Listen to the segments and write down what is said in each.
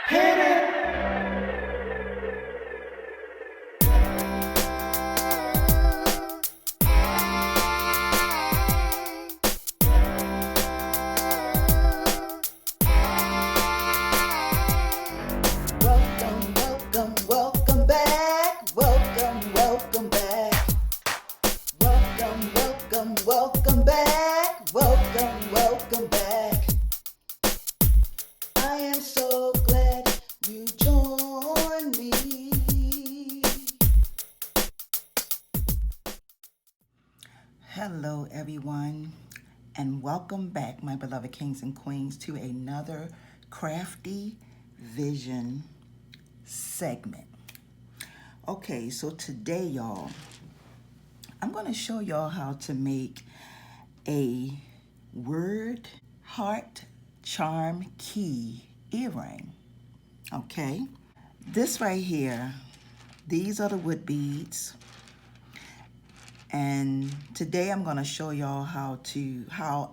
Hit it. Welcome, welcome, welcome back. Welcome, welcome back. Welcome, welcome, welcome back. Welcome, welcome back. I am so glad you joined me. Hello, everyone, and welcome back, my beloved kings and queens, to another crafty vision segment. Okay, so today, y'all, I'm going to show y'all how to make a word heart charm key earring. Okay, this right here, these are the wood beads, and today I'm going to show y'all how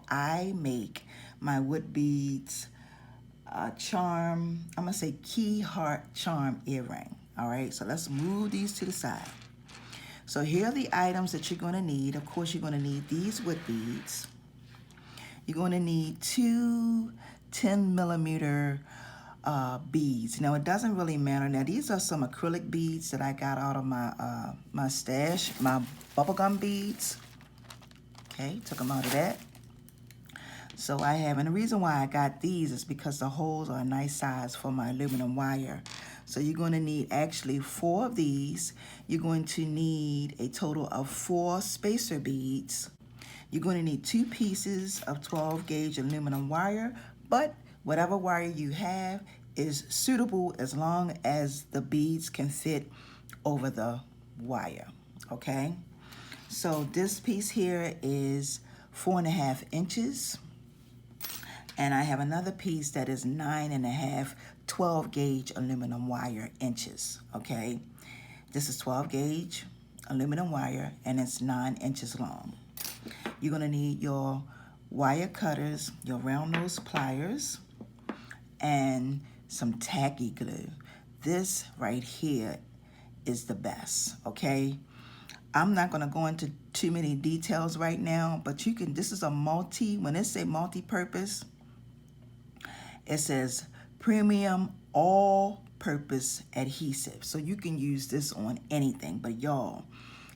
I make my wood beads charm, I'm gonna say key heart charm earring. All right, so let's move these to the side. So here are the items that you're gonna need. Of course, you're gonna need these wood beads. You're gonna need two 10mm beads. Now, it doesn't really matter. Now, these are some acrylic beads that I got out of my stash, my bubblegum beads. Okay, took them out of that. So I have, and the reason why I got these is because the holes are a nice size for my aluminum wire. So you're going to need actually 4 of these. You're going to need a total of 4 spacer beads. You're going to need 2 pieces of 12 gauge aluminum wire, but whatever wire you have is suitable as long as the beads can fit over the wire, okay? So this piece here is 4.5 inches. And I have another piece that is 9.5 12 gauge aluminum wire inches, okay? This is 12 gauge aluminum wire and it's 9 inches long. You're gonna need your wire cutters, your round nose pliers, and some tacky glue. This right here is the best, okay? I'm not gonna go into too many details right now, but you can, this is a when it say multi-purpose, it says premium all-purpose adhesive. So you can use this on anything, but y'all,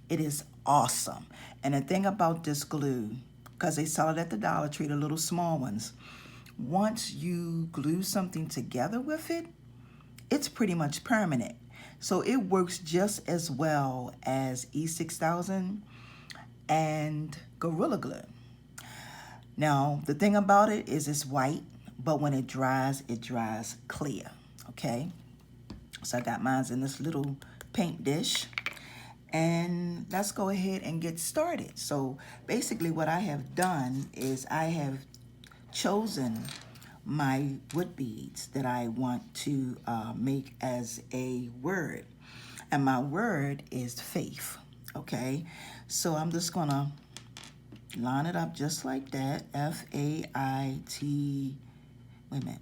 it is awesome. And the thing about this glue, because they sell it at the Dollar Tree, the little small ones, once you glue something together with it, it's pretty much permanent. So it works just as well as E6000 and Gorilla Glue. Now, the thing about it is it's white, but when it dries clear, okay? So I got mine in this little paint dish, and let's go ahead and get started. So basically what I have done is I have chosen my wood beads that I want to make as a word, and my word is faith, okay? So I'm just gonna line it up just like that, F-A-I-T, wait a minute,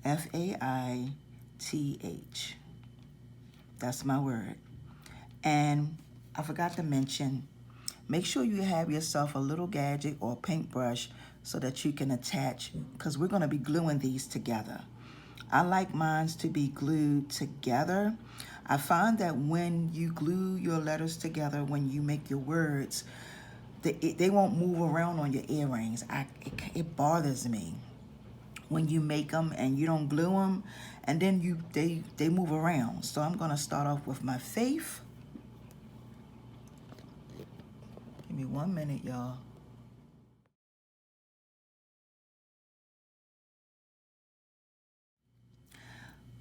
F-A-I-T-H. That's my word. And I forgot to mention, make sure you have yourself a little gadget or paintbrush so that you can attach, because we're gonna be gluing these together. I like mine to be glued together. I find that when you glue your letters together, when you make your words, they won't move around on your earrings. It bothers me when you make them and you don't glue them, and then they move around. So I'm gonna start off with my faith. Give me 1 minute, y'all.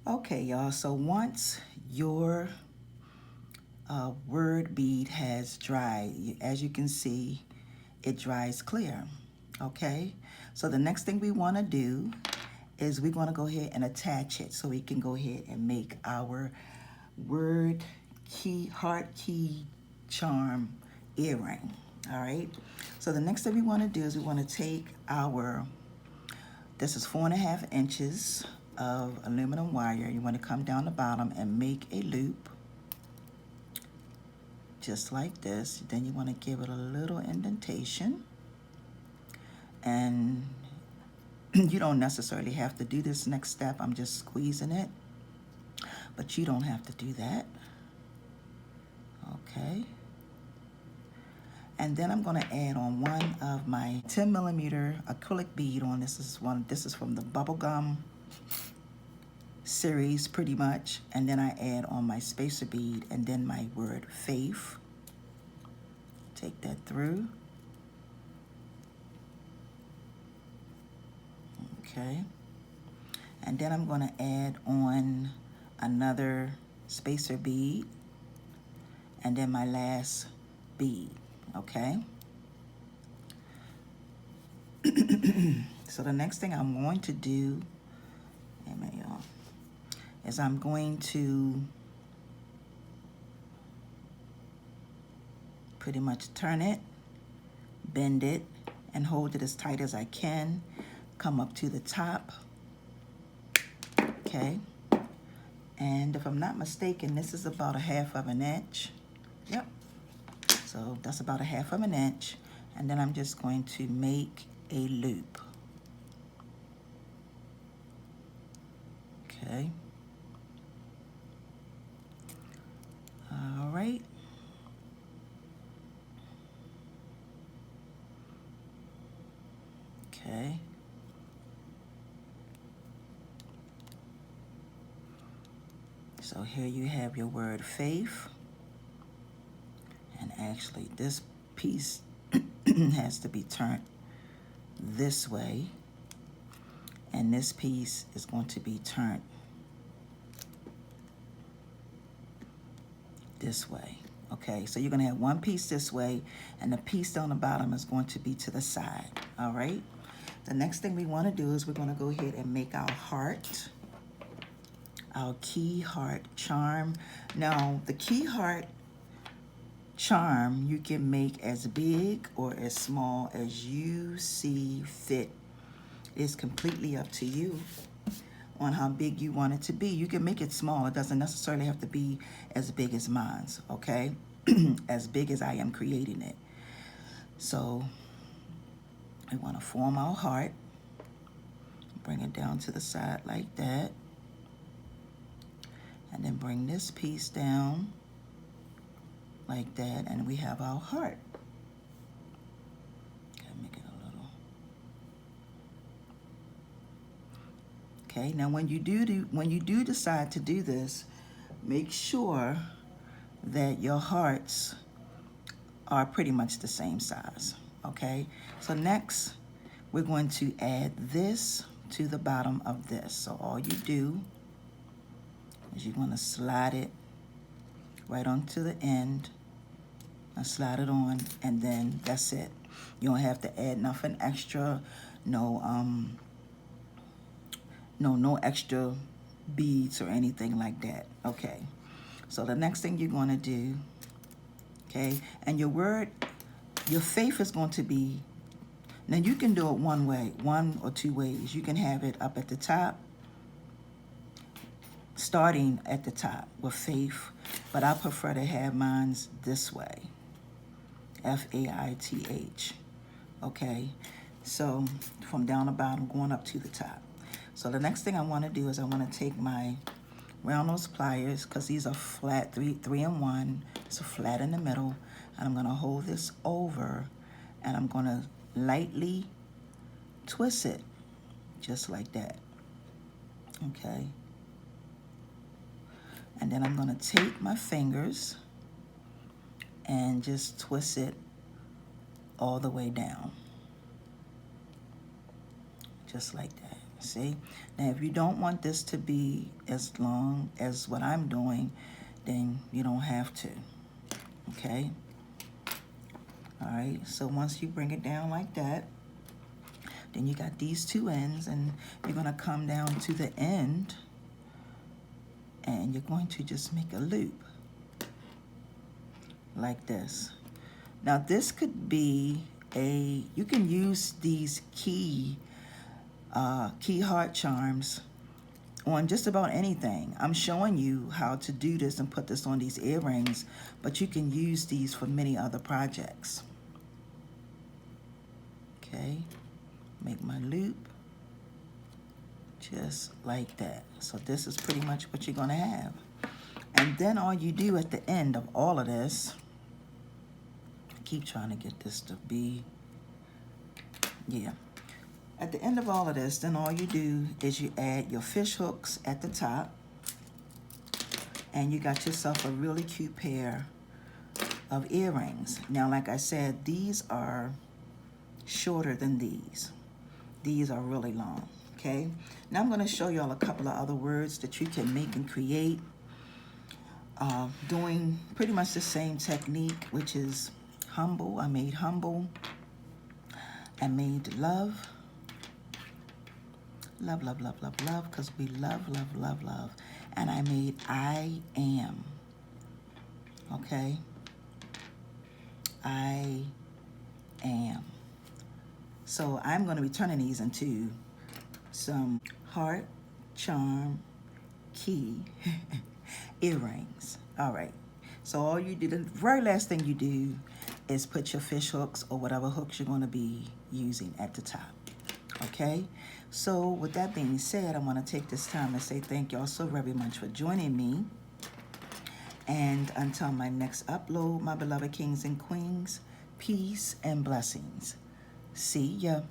Okay, y'all, so once your word bead has dried, as you can see, it dries clear, okay? So the next thing we wanna do is we're gonna go ahead and attach it so we can go ahead and make our word key, heart key charm earring, all right? So the next thing we wanna do is we wanna take our, this is 4.5 inches of aluminum wire. You want to come down the bottom and make a loop just like this. Then you want to give it a little indentation, and you don't necessarily have to do this next step. I'm just squeezing it, but you don't have to do that. Okay. And then I'm going to add on one of my 10 millimeter acrylic bead on. This is from the bubblegum series pretty much. And then I add on my spacer bead and then my word faith. Take that through. Okay. And then I'm going to add on another spacer bead and then my last bead. Okay. So the next thing I'm going to do, is I'm going to pretty much turn it, bend it, and hold it as tight as I can. Come up to the top. Okay. And if I'm not mistaken, this is about 1/2 of an inch. Yep. So that's about 1/2 of an inch. And then I'm just going to make a loop. Okay. All right. Okay. So here you have your word faith. And actually this piece has to be turned this way. And this piece is going to be turned this way. Okay, so you're going to have one piece this way, and the piece down the bottom is going to be to the side. All right. The next thing we want to do is we're going to go ahead and make our heart, our key heart charm. Now, the key heart charm you can make as big or as small as you see fit. It's completely up to you on how big you want it to be. You can make it small. It doesn't necessarily have to be as big as mine's, okay? As big as I am creating it. So I want to form our heart. Bring it down to the side like that. And then bring this piece down like that, and we have our heart. Okay, now when you do decide to do this, make sure that your hearts are pretty much the same size. Okay, so next we're going to add this to the bottom of this. So all you do is you're going to slide it right onto the end and slide it on, and then that's it. You don't have to add nothing extra, no extra beads or anything like that. Okay, so the next thing you're going to do, okay, and your faith is going to be, now you can do it one or two ways. You can have it up at the top, starting at the top with faith, but I prefer to have mine this way, F-A-I-T-H. Okay, so from down the bottom going up to the top. So the next thing I want to do is I want to take my round nose pliers, because these are flat, 3-in-1, so flat in the middle, and I'm going to hold this over, and I'm going to lightly twist it just like that. Okay, and then I'm going to take my fingers and just twist it all the way down just like that. See? Now, if you don't want this to be as long as what I'm doing, then you don't have to. Okay? All right, so once you bring it down like that, then you got these two ends, and you're going to come down to the end, and you're going to just make a loop like this. Now, this could be you can use these key heart charms on just about anything. I'm showing you how to do this and put this on these earrings, but you can use these for many other projects. Okay, make my loop just like that. So this is pretty much what you're gonna have. And then all you do at the end of all of this, I keep trying to get this to be, yeah. At the end of all of this, then all you do is you add your fish hooks at the top, and you got yourself a really cute pair of earrings. Now, like I said, these are shorter than these. These are really long, okay? Now I'm gonna show y'all a couple of other words that you can make and create doing pretty much the same technique, which is humble. I made humble. I made love. Love, love, love, love, love, because we love, love, love, love. And I made I am, okay? I am. So I'm going to be turning these into some heart, charm, key earrings. All right. So all you do, the very last thing you do is put your fish hooks or whatever hooks you're going to be using at the top. Okay, so with that being said, I want to take this time to say thank y'all so very much for joining me. And until my next upload, my beloved kings and queens, peace and blessings. See ya.